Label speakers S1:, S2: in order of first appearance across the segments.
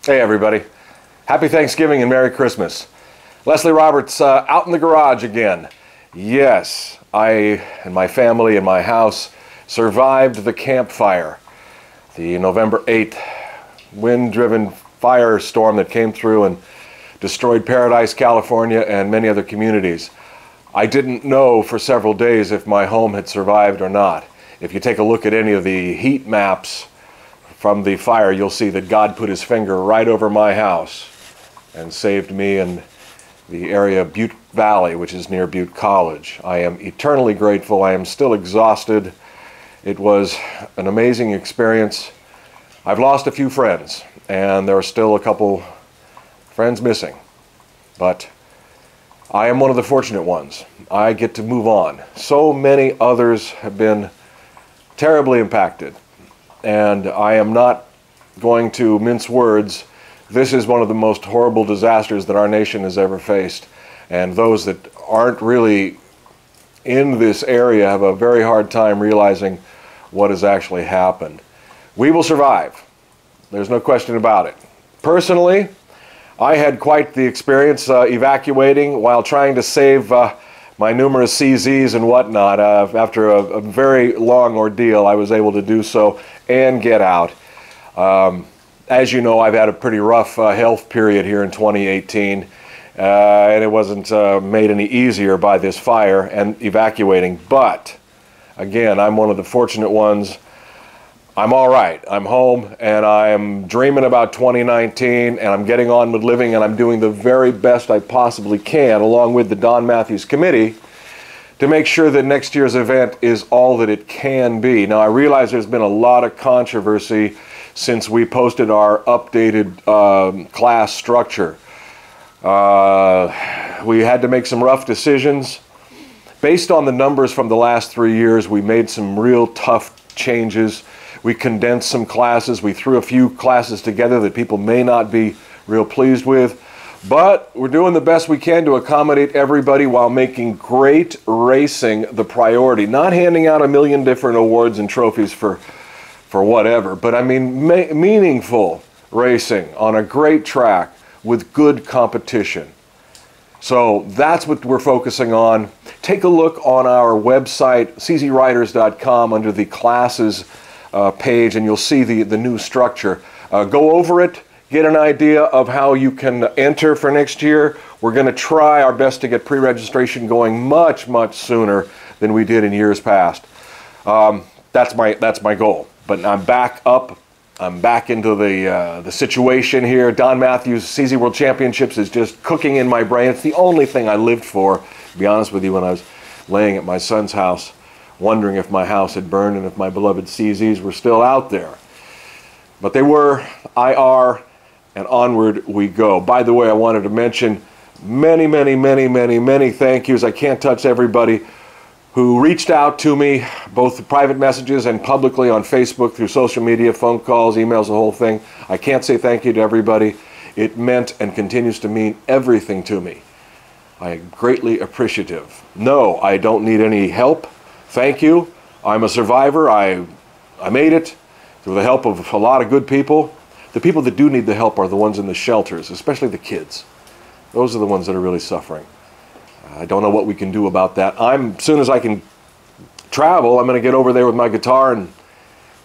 S1: Hey everybody, happy Thanksgiving and Merry Christmas. Leslie Roberts out in the garage again. Yes, I and my family and my house survived the campfire, the November 8th wind-driven firestorm that came through and destroyed Paradise, California and many other communities. I didn't know for several days if my home had survived or not. If you take a look at any of the heat maps from the fire, you'll see that God put his finger right over my house and saved me in the area of Butte Valley, which is near Butte College. I am eternally grateful. I am still exhausted. It was an amazing experience. I've lost a few friends, and there are still a couple friends missing. But I am one of the fortunate ones. I get to move on. So many others have been terribly impacted. And I am not going to mince words. This is one of the most horrible disasters that our nation has ever faced. And those that aren't really in this area have a very hard time realizing what has actually happened. We will survive. There's no question about it. Personally, I had quite the experience evacuating while trying to save my numerous CZs and whatnot. After a very long ordeal, I was able to do so and get out. As you know, I've had a pretty rough health period here in 2018, and it wasn't made any easier by this fire and evacuating. But again, I'm one of the fortunate ones. I'm all right. I'm home, and I'm dreaming about 2019, and I'm getting on with living, and I'm doing the very best I possibly can, along with the Don Matthews Committee, to make sure that next year's event is all that it can be. Now, I realize there's been a lot of controversy since we posted our updated class structure. We had to make some rough decisions. Based on the numbers from the last 3 years, we made some real tough changes. We condensed some classes. We threw a few classes together that people may not be real pleased with. But we're doing the best we can to accommodate everybody while making great racing the priority. Not handing out a million different awards and trophies for whatever, but I mean meaningful racing on a great track with good competition. So that's what we're focusing on. Take a look on our website, czriders.com, under the classes page, and you'll see the new structure. Go over it, get an idea of how you can enter for next year. We're going to try our best to get pre-registration going much sooner than we did in years past. That's my goal. But I'm back up. I'm back into the situation here. Don Matthews CZ World Championships is just cooking in my brain. It's the only thing I lived for, to be honest with you, when I was laying at my son's house, wondering if my house had burned and if my beloved CZs were still out there. But they were, I are, and onward we go. By the way, I wanted to mention many thank yous. I can't touch everybody who reached out to me, both private messages and publicly on Facebook, through social media, phone calls, emails, the whole thing. I can't say thank you to everybody. It meant and continues to mean everything to me. I am greatly appreciative. No, I don't need any help. Thank you. I'm a survivor. I made it through the help of a lot of good people. The people that do need the help are the ones in the shelters, especially the kids. Those are the ones that are really suffering. I don't know what we can do about that. As soon as I can travel, I'm going to get over there with my guitar and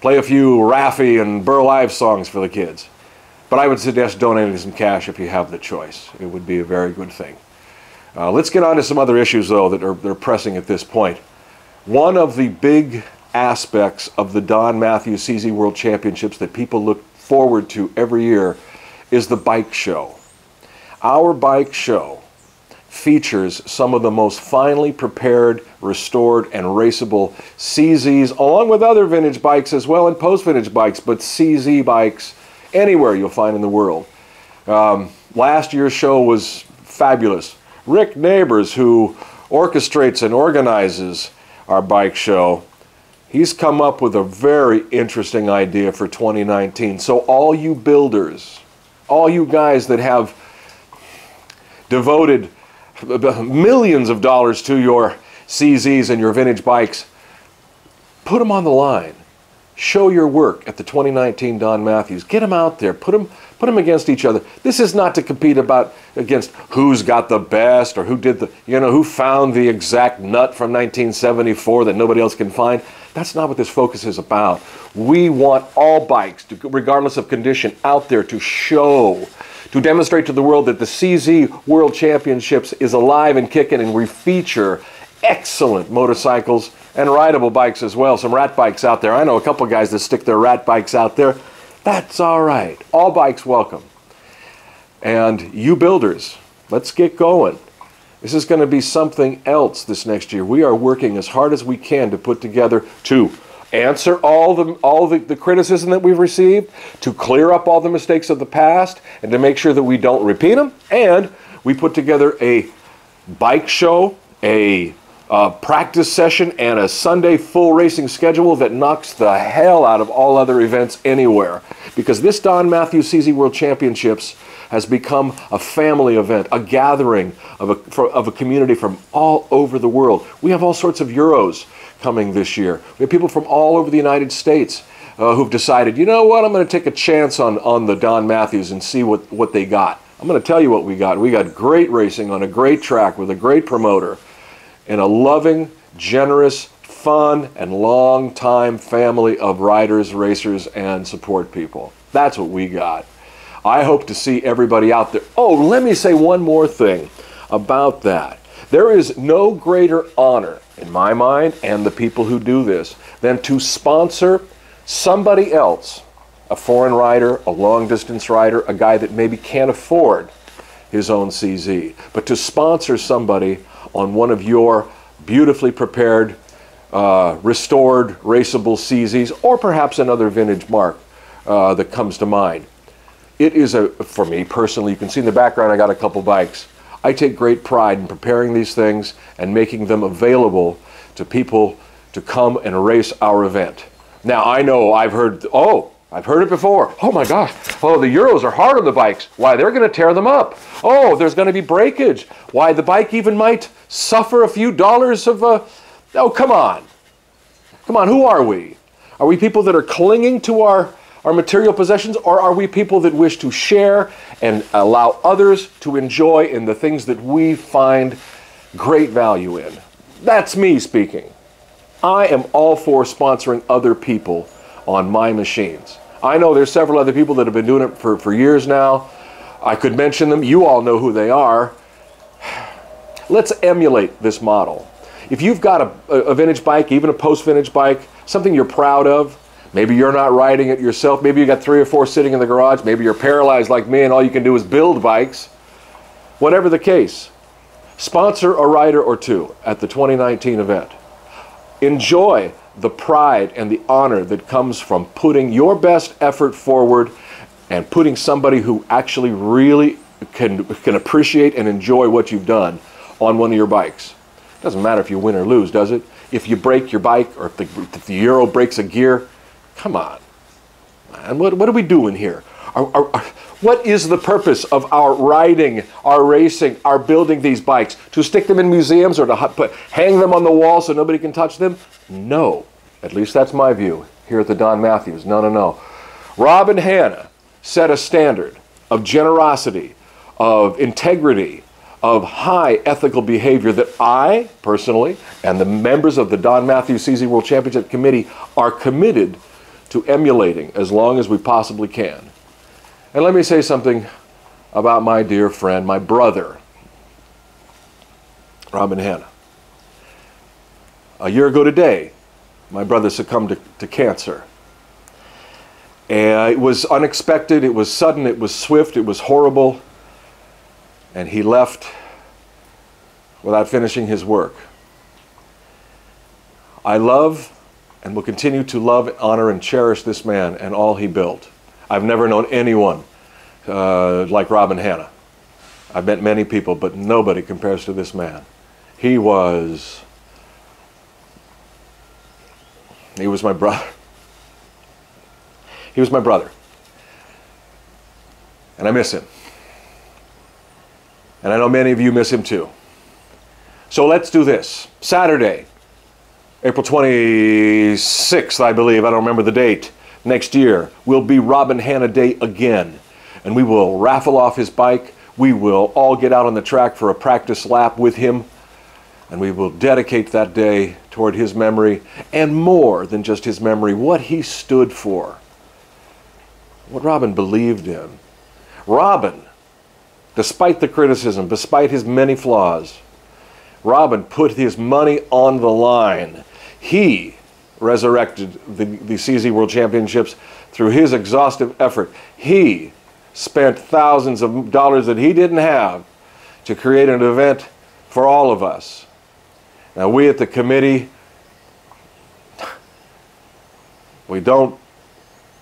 S1: play a few Raffi and Burl Ives songs for the kids. But I would suggest donating some cash if you have the choice. It would be a very good thing. Let's get on to some other issues, though, that are pressing at this point. One of the big aspects of the Don Matthews CZ World Championships that people look forward to every year is the bike show. Our bike show features some of the most finely prepared, restored, and raceable CZs, along with other vintage bikes as well, and post-vintage bikes, but CZ bikes anywhere you'll find in the world. Last year's show was fabulous. Rick Neighbors, who orchestrates and organizes our bike show, he's come up with a very interesting idea for 2019. So all you builders, all you guys that have devoted millions of dollars to your CZs and your vintage bikes, put them on the line. Show your work at the 2019 Don Matthews. Get them out there. Put them against each other. This is not to compete against who's got the best or who did who found the exact nut from 1974 that nobody else can find. That's not what this focus is about. We want all bikes, regardless of condition, out there to show, to demonstrate to the world that the CZ World Championships is alive and kicking, and we feature excellent motorcycles and rideable bikes as well. Some rat bikes out there. I know a couple guys that stick their rat bikes out there. That's all right. All bikes welcome. And you builders, let's get going. This is going to be something else this next year. We are working as hard as we can to put together, to answer all the criticism that we've received, to clear up all the mistakes of the past, and to make sure that we don't repeat them. And we put together a bike show, a practice session, and a Sunday full racing schedule that knocks the hell out of all other events anywhere. Because this Don Matthews CZ World Championships has become a family event, a gathering of a community from all over the world. We have all sorts of Euros coming this year. We have people from all over the United States who've decided, you know what, I'm going to take a chance on the Don Matthews and see what they got. I'm going to tell you what we got. We got great racing on a great track with a great promoter and a loving, generous, fun, and long-time family of riders, racers, and support people. That's what we got. I hope to see everybody out there. Oh, let me say one more thing about that. There is no greater honor, in my mind, and the people who do this, than to sponsor somebody else, a foreign rider, a long-distance rider, a guy that maybe can't afford his own CZ, but to sponsor somebody on one of your beautifully prepared, restored, raceable CZs, or perhaps another vintage mark that comes to mind. It is for me personally, you can see in the background I got a couple bikes. I take great pride in preparing these things and making them available to people to come and race our event. Now I know I've heard it before. Oh my gosh, oh, the Euros are hard on the bikes. Why, they're going to tear them up. Oh, there's going to be breakage. Why, the bike even might suffer a few dollars of, oh, come on. Come on, who are we? Are we people that are clinging to our material possessions, or are we people that wish to share and allow others to enjoy in the things that we find great value in? That's me speaking. I am all for sponsoring other people on my machines. I know there's several other people that have been doing it for years now. I could mention them. You all know who they are. Let's emulate this model. If you've got a vintage bike, even a post-vintage bike, something you're proud of, maybe you're not riding it yourself, maybe you got 3 or 4 sitting in the garage, maybe you're paralyzed like me and all you can do is build bikes. Whatever the case, sponsor a rider or two at the 2019 event. Enjoy the pride and the honor that comes from putting your best effort forward and putting somebody who actually really can appreciate and enjoy what you've done on one of your bikes. Doesn't matter if you win or lose, does it? If you break your bike, or if the Euro breaks a gear, come on, man, what are we doing here? What is the purpose of our riding, our racing, our building these bikes? To stick them in museums or to hang them on the wall so nobody can touch them? No. At least that's my view here at the Don Matthews. No, no, no. Rob and Hannah set a standard of generosity, of integrity, of high ethical behavior that I, personally, and the members of the Don Matthews CZ World Championship Committee are committed to emulating as long as we possibly can. And let me say something about my dear friend, my brother, Rob and Hannah. A year ago today, my brother succumbed to cancer. And it was unexpected, it was sudden, it was swift, it was horrible. And he left without finishing his work. I love and will continue to love, honor, and cherish this man and all he built. I've never known anyone like Rob and Hannah. I've met many people, but nobody compares to this man. He was my brother. He was my brother. And I miss him. And I know many of you miss him too. So let's do this. Saturday, April 26th, I believe, I don't remember the date, next year, will be Robin Hanna Day again. And we will raffle off his bike. We will all get out on the track for a practice lap with him. And we will dedicate that day toward his memory, and more than just his memory, what he stood for, what Robin believed in. Robin, despite the criticism, despite his many flaws, Robin put his money on the line. He resurrected the CZ World Championships through his exhaustive effort. He spent thousands of dollars that he didn't have to create an event for all of us. Now, we at the committee, none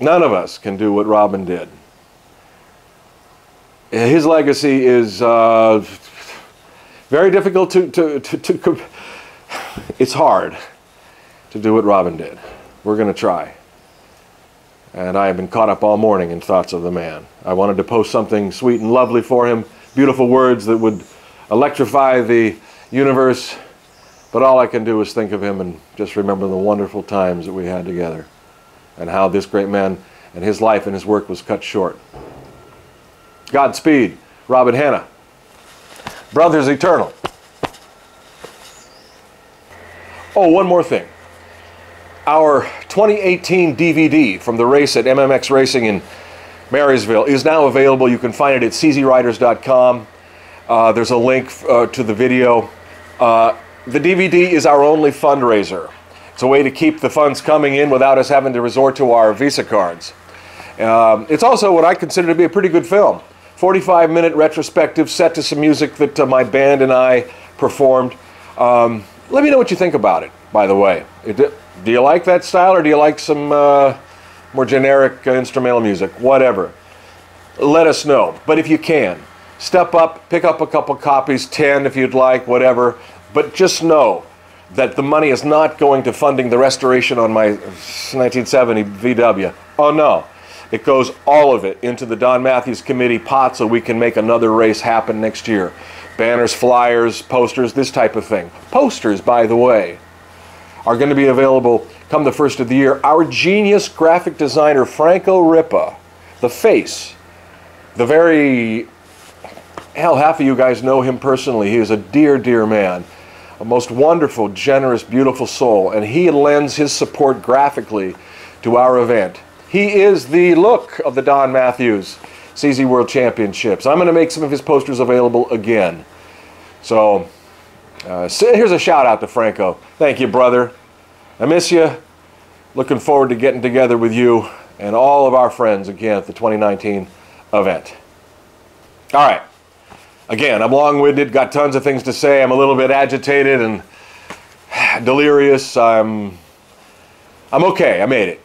S1: of us can do what Robin did. His legacy is very difficult it's hard to do what Robin did. We're going to try. And I have been caught up all morning in thoughts of the man. I wanted to post something sweet and lovely for him, beautiful words that would electrify the universe, but all I can do is think of him and just remember the wonderful times that we had together and how this great man and his life and his work was cut short. Godspeed, Robin Hanna. Brothers eternal. Oh, one more thing. Our 2018 DVD from the race at MMX Racing in Marysville is now available. You can find it at czriders.com. There's a link to the video. The DVD is our only fundraiser. It's a way to keep the funds coming in without us having to resort to our Visa cards. It's also what I consider to be a pretty good film. 45-minute retrospective set to some music that my band and I performed. Let me know what you think about it, by the way. Do you like that style, or do you like some more generic instrumental music? Whatever. Let us know. But if you can, step up, pick up a couple copies, 10 if you'd like, whatever. But just know that the money is not going to funding the restoration on my 1970 VW. Oh no. It goes, all of it, into the Don Matthews Committee pot so we can make another race happen next year. Banners, flyers, posters, this type of thing. Posters, by the way, are going to be available come the first of the year. Our genius graphic designer, Franco Ripa, the face, the very, hell, half of you guys know him personally. He is a dear, dear man, a most wonderful, generous, beautiful soul, and he lends his support graphically to our event. He is the look of the Don Matthews CZ World Championships. I'm going to make some of his posters available again. So here's a shout out to Franco. Thank you, brother. I miss you. Looking forward to getting together with you and all of our friends again at the 2019 event. All right. Again, I'm long-winded, got tons of things to say. I'm a little bit agitated and delirious. I'm okay. I made it.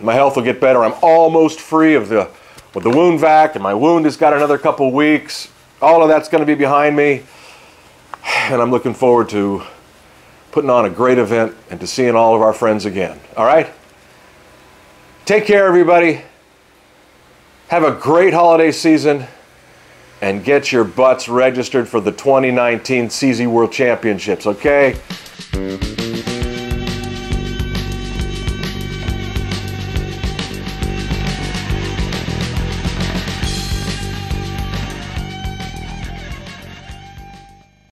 S1: My health will get better. I'm almost free of the wound vac, and my wound has got another couple weeks. All of that's going to be behind me, and I'm looking forward to putting on a great event and to seeing all of our friends again. All right? Take care, everybody. Have a great holiday season, and get your butts registered for the 2019 CZ World Championships, okay?